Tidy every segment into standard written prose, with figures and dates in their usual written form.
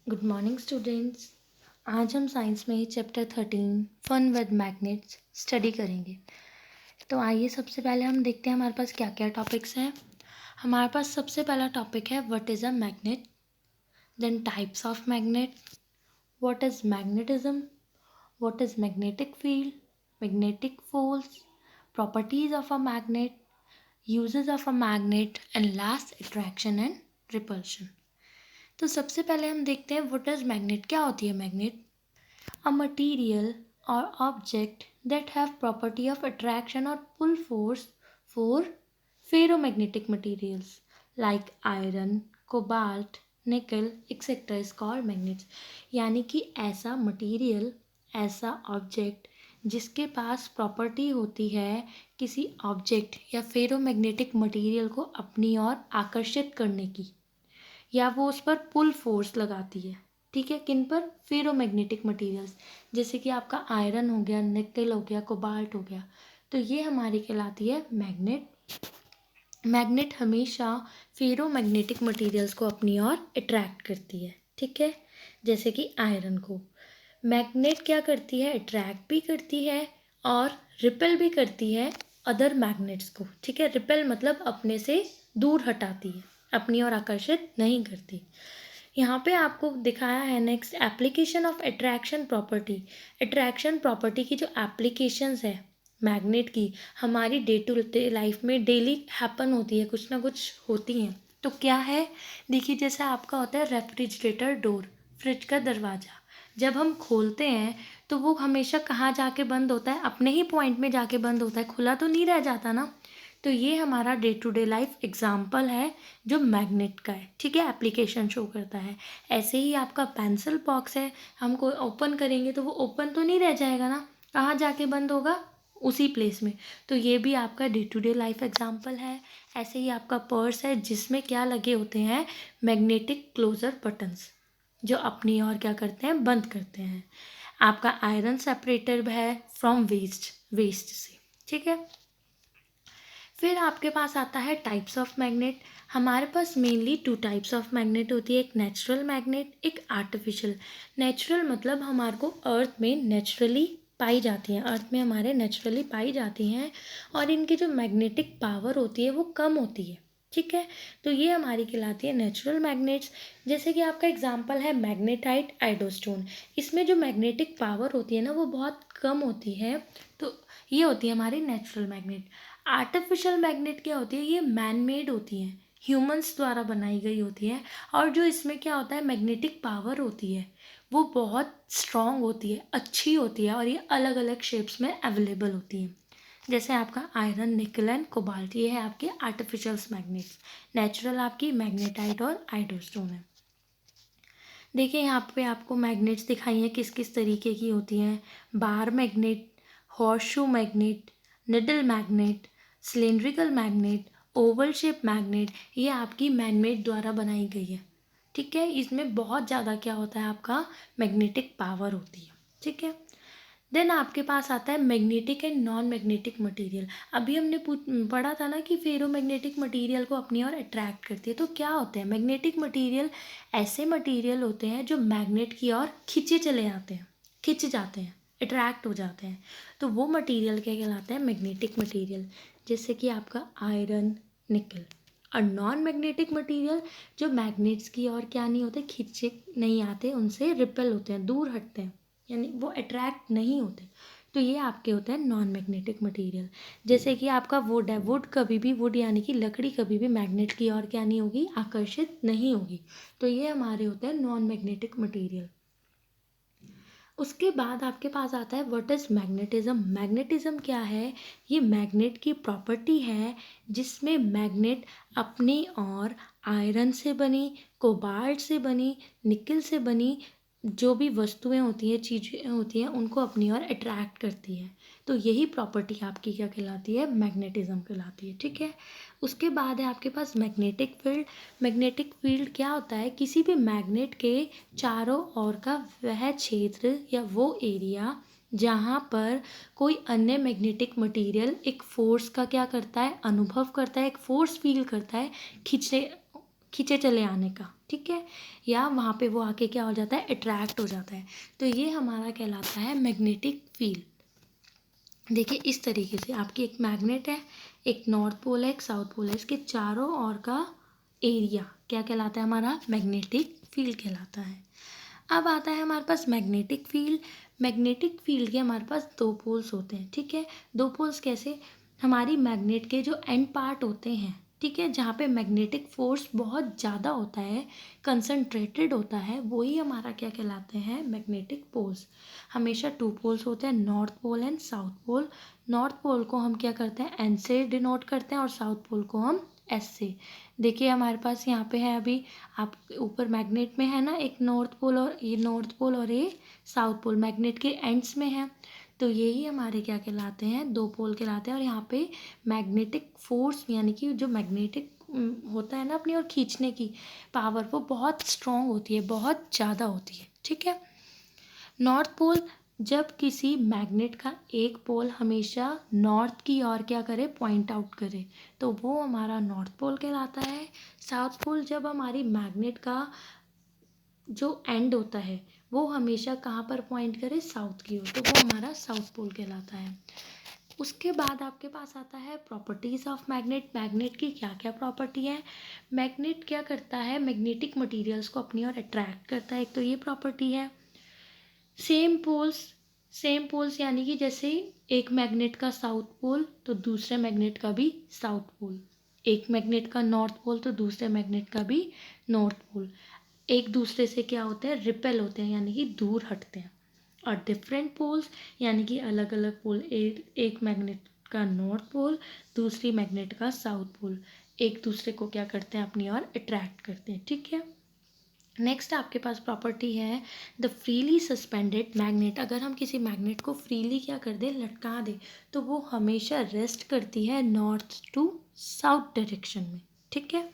Good morning students. आज हम science में ही chapter 13 fun with magnets study करेंगे। तो आइए सबसे पहले हम देखते हैं हमारे पास क्या क्या टॉपिक्स हैं। हमारे पास सबसे पहला टॉपिक है what is a magnet, then types of magnet, what is magnetism, what is magnetic field, magnetic force, properties of a magnet, uses of a magnet and last attraction and repulsion. तो सबसे पहले हम देखते हैं what is magnet. क्या होती है magnet? A material और object that have property of attraction और pull force for ferromagnetic materials like iron, cobalt, nickel etcetera is called magnets. यानी कि ऐसा मटीरियल, ऐसा ऑब्जेक्ट जिसके पास प्रॉपर्टी होती है किसी ऑब्जेक्ट या फेरोमैग्नेटिक मटीरियल को अपनी ओर आकर्षित करने की, या वो उस पर पुल फोर्स लगाती है। ठीक है, किन पर? फेरोमैग्नेटिक मटेरियल्स, जैसे कि आपका आयरन हो गया, निकल हो गया, कोबाल्ट हो गया। तो ये हमारी कहलाती है मैग्नेट। मैग्नेट हमेशा फेरोमैग्नेटिक मटेरियल्स को अपनी ओर अट्रैक्ट करती है। ठीक है, जैसे कि आयरन को मैग्नेट क्या करती है? अट्रैक्ट भी करती है और रिपेल भी करती है अदर मैग्नेट्स को। ठीक है, रिपेल मतलब अपने से दूर हटाती है, अपनी ओर आकर्षित नहीं करती। यहाँ पे आपको दिखाया है next application of attraction property. Attraction property की जो एप्लीकेशंस है मैग्नेट की, हमारी डे टू डे लाइफ में डेली हैपन होती है, कुछ ना कुछ होती हैं। तो क्या है? देखिए, जैसे आपका होता है रेफ्रिजरेटर डोर, फ्रिज का दरवाज़ा, जब हम खोलते हैं तो वो हमेशा कहाँ जाके बंद होता है? अपने ही पॉइंट में जाके बंद होता है, खुला तो नहीं रह जाता ना। तो ये हमारा day to day life example है जो मैग्नेट का है। ठीक है, एप्लीकेशन शो करता है। ऐसे ही आपका पेंसिल बॉक्स है, हम कोई ओपन करेंगे तो वो ओपन तो नहीं रह जाएगा ना, कहाँ जाके बंद होगा? उसी प्लेस में। तो ये भी आपका day to day life example है। ऐसे ही आपका पर्स है जिसमें क्या लगे होते हैं? मैग्नेटिक क्लोजर बटन्स, जो अपनी ओर क्या करते हैं? बंद करते हैं। आपका आयरन सेपरेटर है फ्रॉम वेस्ट से। ठीक है, फिर आपके पास आता है टाइप्स ऑफ मैग्नेट। हमारे पास mainly two types of magnet होती है, एक नेचुरल मैग्नेट, एक आर्टिफिशियल। नेचुरल मतलब हमारे को अर्थ में नेचुरली पाई जाती हैं, अर्थ में हमारे नेचुरली पाई जाती हैं, और इनकी जो मैग्नेटिक पावर होती है वो कम होती है। ठीक है, तो ये हमारी कहलाती है नेचुरल मैग्नेट्स। जैसे कि आपका एग्जांपल है मैग्नेटाइट आइडोस्टोन। इसमें जो मैग्नेटिक पावर होती है ना वो बहुत कम होती है। तो ये होती है हमारी नेचुरल मैग्नेट। आर्टिफिशियल मैग्नेट क्या होती है? ये मैन मेड होती हैं, ह्यूमंस द्वारा बनाई गई होती हैं, और जो इसमें क्या होता है? मैग्नेटिक पावर होती है वो बहुत स्ट्रॉन्ग होती है, अच्छी होती है, और ये अलग अलग शेप्स में अवेलेबल होती हैं। जैसे आपका आयरन, निकल एंड कोबाल्ट, ये है आपके आर्टिफिशियल मैग्नेट्स। नेचुरल आपकी मैग्नेटाइट और आइडोस्टोन है। देखिए यहाँ पे आपको मैग्नेट्स दिखाई हैं किस किस तरीके की होती हैं। Bar magnet, horseshoe magnet, needle magnet, cylindrical magnet, Oval shape magnet, ये आपकी मैनमेड द्वारा बनाई गई है। ठीक है, इसमें बहुत ज़्यादा क्या होता है? आपका मैग्नेटिक पावर होती है। ठीक है, देन आपके पास आता है magnetic and non magnetic material. अभी हमने पढ़ा था ना कि फेरोमैग्नेटिक मटेरियल को अपनी ओर अट्रैक्ट करती है। तो क्या होते हैं मैग्नेटिक मटेरियल? ऐसे मटेरियल होते हैं जो मैग्नेट की ओर खिंचे चले जाते हैं, खिंच जाते हैं, अट्रैक्ट हो जाते हैं। तो वो मटेरियल क्या कहलाते हैं? Magnetic material. जैसे कि आपका आयरन, निकल। और नॉन मैग्नेटिक मटेरियल जो मैग्नेट्स की ओर क्या नहीं होते? खिंचे नहीं आते, उनसे रिपेल होते हैं, दूर हटते हैं, यानी वो अट्रैक्ट नहीं होते। तो ये आपके होते हैं नॉन मैग्नेटिक मटेरियल। जैसे कि आपका वुड है, वुड कभी भी, वुड यानी कि लकड़ी कभी भी मैग्नेट की ओर क्या नहीं होगी? आकर्षित नहीं होगी। तो ये हमारे होते हैं नॉन मैग्नेटिक मटेरियल। उसके बाद आपके पास आता है व्हाट इज मैग्नेटिज्म। मैग्नेटिज्म क्या है? ये मैग्नेट की प्रॉपर्टी है जिसमें मैग्नेट अपनी और आयरन से बनी, कोबाल्ट से बनी, निकल से बनी जो भी वस्तुएं होती हैं, चीज़ें होती हैं, उनको अपनी ओर अट्रैक्ट करती है। तो यही प्रॉपर्टी आपकी क्या कहलाती है? मैग्नेटिज्म कहलाती है। ठीक है, उसके बाद है आपके पास मैग्नेटिक फील्ड। मैग्नेटिक फील्ड क्या होता है? किसी भी मैग्नेट के चारों ओर का वह क्षेत्र या वो एरिया जहाँ पर कोई अन्य मैग्नेटिक मटेरियल एक फोर्स का क्या करता है? अनुभव करता है, एक फोर्स फील करता है, खींचने खींचे चले आने का, ठीक है, या वहाँ पे वो आके क्या हो जाता है, अट्रैक्ट हो जाता है। तो ये हमारा कहलाता है मैग्नेटिक फील्ड। देखिए इस तरीके से आपकी एक मैग्नेट है, एक नॉर्थ पोल है, एक साउथ पोल है, इसके चारों ओर का एरिया क्या कहलाता है, हमारा मैग्नेटिक फील्ड कहलाता है। अब आता है हमारे पास मैग्नेटिक फील्ड। मैग्नेटिक फील्ड के हमारे पास दो पोल्स होते हैं, ठीक है। दो पोल्स कैसे, हमारी मैग्नेट के जो एंड पार्ट होते हैं, ठीक है, जहाँ पे मैग्नेटिक फोर्स बहुत ज़्यादा होता है, कंसंट्रेटेड होता है, वही हमारा क्या कहलाते हैं, मैग्नेटिक पोल्स। हमेशा टू पोल्स होते हैं, north pole and south pole. North pole को हम क्या करते हैं, एन से डिनोट करते हैं और साउथ पोल को हम एस से। देखिए हमारे पास यहाँ पे है, अभी आप ऊपर मैग्नेट में है ना एक नॉर्थ पोल, और ये नॉर्थ पोल और ये साउथ पोल मैग्नेट के एंड्स में है। तो यही हमारे क्या कहलाते हैं, दो पोल कहलाते हैं। और यहाँ पे मैग्नेटिक फोर्स यानी कि जो मैग्नेटिक होता है ना अपनी और खींचने की पावर, वो बहुत स्ट्रॉन्ग होती है, बहुत ज़्यादा होती है, ठीक है। नॉर्थ पोल, जब किसी मैग्नेट का एक पोल हमेशा नॉर्थ की ओर क्या करे, पॉइंट आउट करे, तो वो हमारा नॉर्थ पोल कहलाता है। साउथ पोल, जब हमारी मैग्नेट का जो एंड होता है वो हमेशा कहाँ पर पॉइंट करे, साउथ की ओर, तो वो हमारा साउथ पोल कहलाता है। उसके बाद आपके पास आता है प्रॉपर्टीज़ ऑफ मैग्नेट। मैग्नेट की क्या क्या प्रॉपर्टी है, मैग्नेट क्या करता है, मैग्नेटिक मटेरियल्स को अपनी ओर अट्रैक्ट करता है, एक तो ये प्रॉपर्टी है। सेम पोल्स, सेम पोल्स यानी कि जैसे एक मैग्नेट का साउथ पोल तो दूसरे मैग्नेट का भी साउथ पोल, एक मैग्नेट का नॉर्थ पोल तो दूसरे मैग्नेट का भी नॉर्थ पोल, एक दूसरे से क्या होते हैं, रिपेल होते हैं यानी कि दूर हटते हैं। और डिफरेंट पोल्स यानी कि अलग अलग पोल, एक मैग्नेट का नॉर्थ पोल दूसरी मैग्नेट का साउथ पोल एक दूसरे को क्या करते हैं, अपनी ओर अट्रैक्ट करते हैं, ठीक है। नेक्स्ट आपके पास प्रॉपर्टी है द फ्रीली सस्पेंडेड मैग्नेट। अगर हम किसी मैग्नेट को फ्रीली क्या कर दें, लटका दें, तो वो हमेशा रेस्ट करती है नॉर्थ टू साउथ डायरेक्शन में, ठीक है।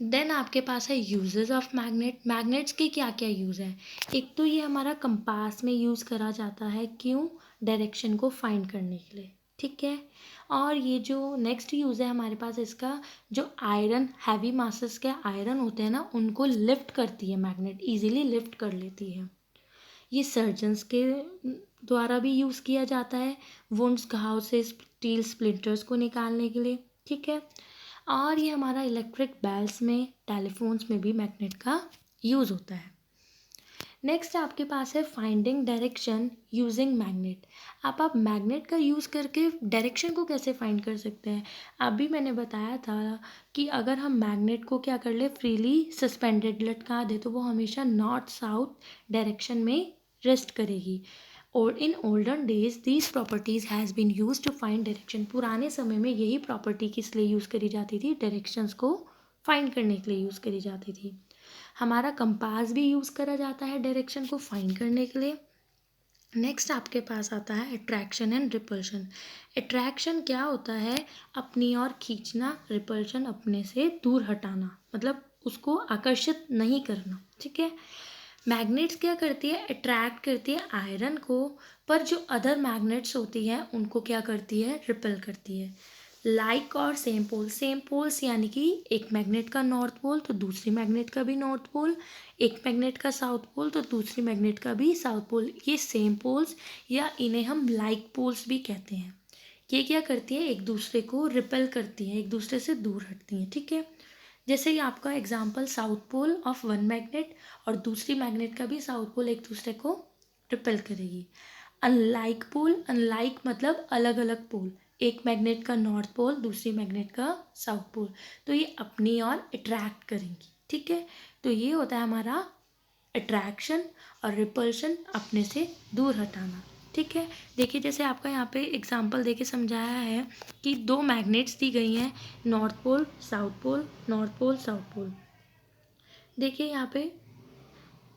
देन आपके पास है यूजेस ऑफ मैग्नेट। मैग्नेट्स के क्या क्या यूज़ है, एक तो ये हमारा कंपास में यूज़ करा जाता है, क्यों, डायरेक्शन को फाइंड करने के लिए, ठीक है। और ये जो नेक्स्ट यूज़ है हमारे पास इसका, जो आयरन हैवी मासेस के आयरन होते हैं ना, उनको लिफ्ट करती है मैग्नेट, इजीली लिफ्ट कर लेती है। ये सर्जन्स के द्वारा भी यूज़ किया जाता है, वुंड्स, घाव से स्टील स्प्लिंटर्स को निकालने के लिए, ठीक है। और ये हमारा इलेक्ट्रिक बेल्स में, टेलीफोन्स में भी मैग्नेट का यूज़ होता है। नेक्स्ट आपके पास है फाइंडिंग डायरेक्शन यूजिंग मैग्नेट। आप मैग्नेट का यूज़ करके डायरेक्शन को कैसे फाइंड कर सकते हैं। अभी मैंने बताया था कि अगर हम मैग्नेट को क्या कर ले, फ्रीली सस्पेंडेड लटका दे, तो वो हमेशा नॉर्थ साउथ डायरेक्शन में रेस्ट करेगी। और in olden days these properties has been use to find direction. पुराने समय में यही प्रॉपर्टी किस लिए यूज़ करी जाती थी, डायरेक्शंस को फाइंड करने के लिए यूज़ करी जाती थी। हमारा कंपास भी यूज़ करा जाता है डायरेक्शन को फाइंड करने के लिए। नेक्स्ट आपके पास आता है अट्रैक्शन एंड रिपल्शन। अट्रैक्शन क्या होता है, अपनी ओर खींचना, रिपल्शन अपने से दूर हटाना, मतलब उसको आकर्षित नहीं करना, ठीक है। मैग्नेट्स क्या करती है, अट्रैक्ट करती है आयरन को, पर जो अदर मैग्नेट्स होती हैं उनको क्या करती है, रिपेल करती है। लाइक और सेम पोल, सेम पोल्स यानी कि एक मैग्नेट का नॉर्थ पोल तो दूसरी मैग्नेट का भी नॉर्थ पोल, एक मैग्नेट का साउथ पोल तो दूसरी मैग्नेट का भी साउथ पोल, ये सेम पोल्स या इन्हें हम लाइक पोल्स भी कहते हैं। ये क्या करती है, एक दूसरे को रिपेल करती हैं, एक दूसरे से दूर हटती हैं, ठीक है। जैसे कि आपका example south pole of one magnet और दूसरी मैग्नेट का भी साउथ पोल एक दूसरे को रिपेल करेगी। अनलाइक पोल, अनलाइक मतलब अलग अलग पोल, एक मैग्नेट का नॉर्थ पोल दूसरी मैग्नेट का साउथ पोल, तो ये अपनी ओर अट्रैक्ट करेंगी, ठीक है। तो ये होता है हमारा अट्रैक्शन और रिपल्शन, अपने से दूर हटाना, ठीक है। देखिए जैसे आपका यहाँ पे एग्जांपल देके समझाया है कि दो मैग्नेट्स दी गई हैं, north pole south pole, north pole south pole. देखिए यहाँ पे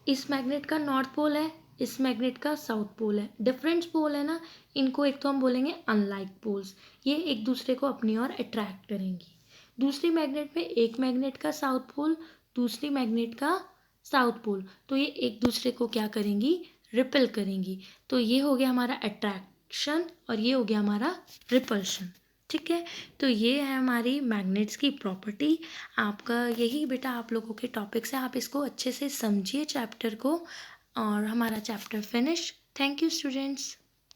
इस मैग्नेट का नॉर्थ पोल है, इस मैग्नेट का साउथ पोल है, डिफरेंट पोल है ना, इनको एक तो हम बोलेंगे अनलाइक पोल्स, ये एक दूसरे को अपनी ओर अट्रैक्ट करेंगी। दूसरी मैग्नेट में एक मैग्नेट का साउथ पोल दूसरी मैग्नेट का साउथ पोल, तो ये एक दूसरे को क्या करेंगी, रिपेल करेंगी। तो ये हो गया हमारा अट्रैक्शन और ये हो गया हमारा रिपल्शन, ठीक है, तो ये है हमारी मैग्नेट्स की प्रॉपर्टी। आपका यही बेटा आप लोगों के टॉपिक्स है, आप इसको अच्छे से समझिए चैप्टर को, और हमारा chapter finish. Thank you students.